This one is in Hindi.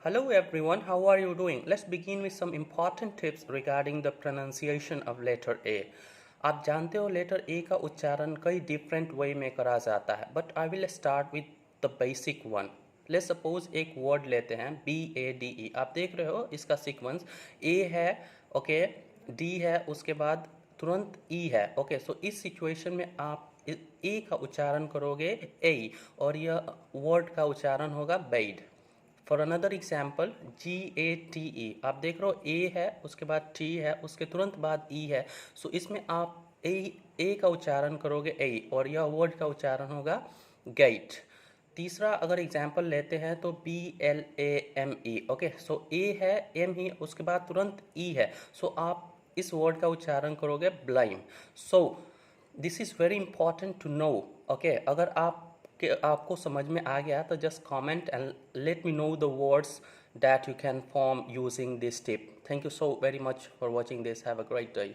Hello everyone, how are you doing? Let's begin with some important tips regarding the pronunciation of letter A. आप जानते हो लेटर ए का उच्चारण कई डिफरेंट वे में करा जाता है, but I will start with the basic one. Let's suppose एक वर्ड लेते हैं BADE. आप देख रहे हो इसका सीक्वेंस ए है, ओके, डी है, उसके बाद तुरंत ई है. ओके, सो इस सिचुएशन में आप ए का उच्चारण करोगे ए और यह वर्ड का उच्चारण होगा bed. For another example GATE. आप देख रहे हो ए है, उसके बाद टी है, उसके तुरंत बाद ई है. सो इसमें आप ए का उच्चारण करोगे ए और यह वर्ड का उच्चारण होगा गेट. तीसरा अगर एग्जाम्पल लेते हैं तो BLAME. ओके, सो ए है, एम ही, उसके बाद तुरंत ई है. सो आप इस वर्ड का उच्चारण करोगे blame. So this is very important to know. Okay, अगर आपको समझ में आ गया तो just comment and let me know the words that you can form using this tip. Thank you so very much for watching this. Have a great day.